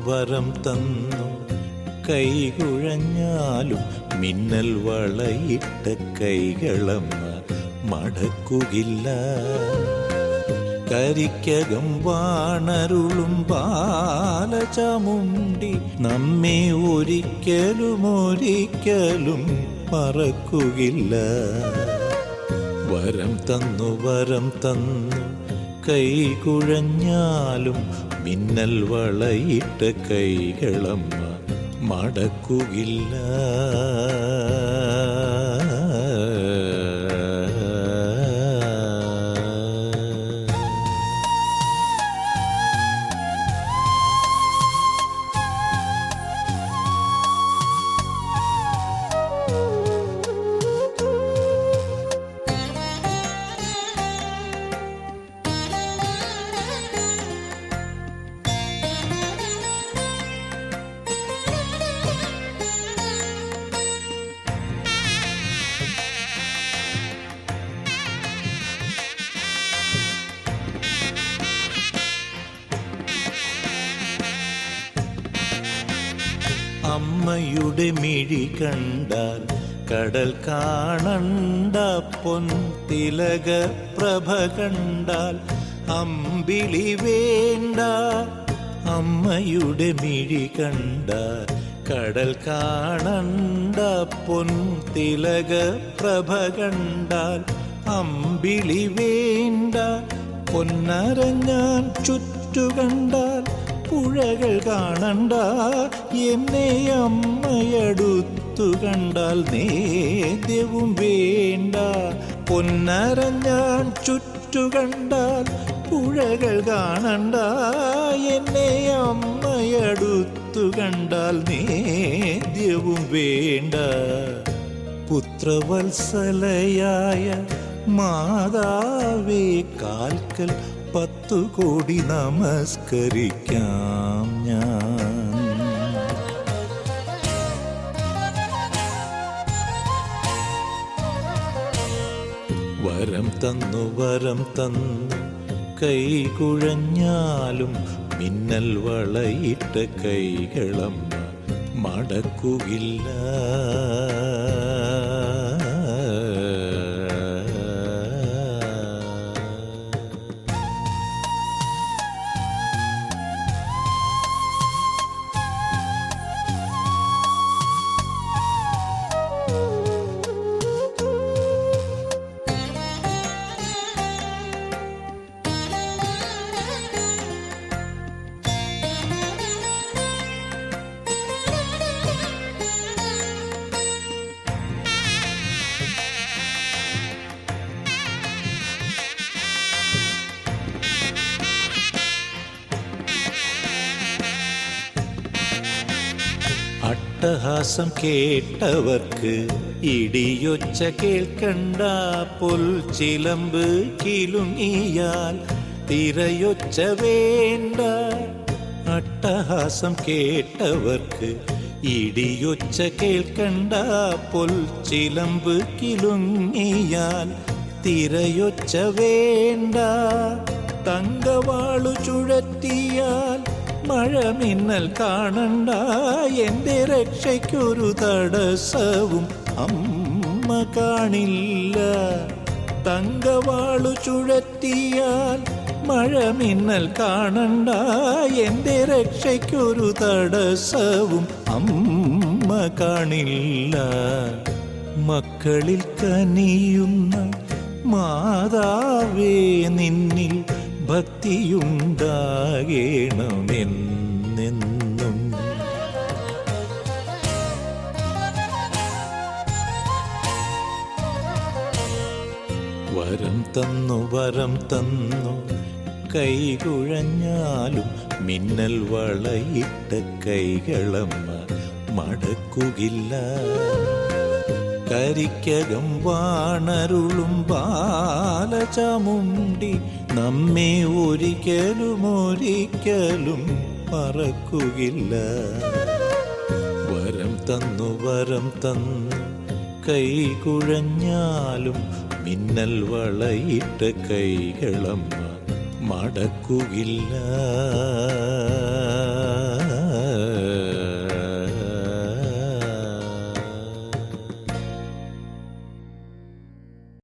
വരം തന്നു കൈകുഴഞ്ഞാലും മിന്നൽ വളയിട്ട കൈകളമ്മ മടക്കുകില്ല. കരിക്കകം വാണരുളും ബാലചാമുണ്ടി നമ്മെ ഒരിക്കലും മറക്കുകില്ല. വരം തന്നു കൈകുഴഞ്ഞാലും മിന്നൽ വളയിട്ട കൈകളമ്മ മടക്കുകില്ല. അമ്മയുടെ മിഴി കണ്ടാൽ കടൽ കാണണ്ട, പൊൻ തിലക പ്രഭ കണ്ടാൽ അമ്പിളി വേണ്ട. അമ്മയുടെ മിഴി കണ്ടാൽ കടൽ കാണണ്ട, പൊൻ തിലക പ്രഭ കണ്ടാൽ അമ്പിളി വേണ്ട. പൊന്നരഞ്ഞാൻ ചുറ്റുകണ്ടാൽ പുഴകൾ കാണണ്ട, എന്നെ അമ്മയടുത്തു കണ്ടാൽ നേദ്യവും വേണ്ട. പൊന്നരഞ്ഞാൻ ചുറ്റുകണ്ടാൽ പുഴകൾ കാണണ്ട, എന്നെ അമ്മയടുത്തു കണ്ടാൽ നേദ്യവും വേണ്ട. പുത്രവത്സലയായ മാതാവേ കാൽക്കൽ 10 കോടി നമസ്കരിക്കാം ഞാൻ. വരം തന്നു കൈകുഴഞ്ഞാലും മിന്നൽ വളയിട്ട കൈകളമ്മ മടക്കുകില്ല. അട്ടഹാസം കേട്ടവർക്ക് ഇടിയൊച്ച കേൾക്കണ്ട, പൊൽച്ചിലമ്പ് കിലുങ്ങിയാൽ തിരയൊച്ച വേണ്ട. അട്ടഹാസം കേട്ടവർക്ക് ഇടിയൊച്ച കേൾക്കണ്ട, പൊൽച്ചിലമ്പ് കിലുങ്ങിയാൽ തിരയൊച്ച വേണ്ട. തങ്കവാളു ചുഴറ്റിയാൽ മഴമിന്നൽ കാണണ്ട, എൻ്റെ രക്ഷയ്ക്കൊരു തടസ്സവും അമ്മ കാണില്ല. തങ്കവാളു ചുഴറ്റിയാൽ മഴമിന്നൽ കാണണ്ട, എൻ്റെ രക്ഷയ്ക്കൊരു തടസ്സവും അമ്മ കാണില്ല. മക്കളിൽ കനിയുന്ന മാതാവേ നിന്നിൽ ഭക്തിയുണ്ടാകേണമെന്നെന്നും. വരം തന്നു കൈകുഴഞ്ഞാലും മിന്നൽ വളയിട്ട കൈകളമ്മ മടക്കുകില്ല. കരിക്കകം വാണരുളും ബാലചാമുണ്ടി നമ്മെ ഒരിക്കലും മറക്കുകില്ല. വരം തന്നു കൈകുഴഞ്ഞാലും മിന്നൽ വളയിട്ട കൈകളമ്മ മടക്കുകില്ല.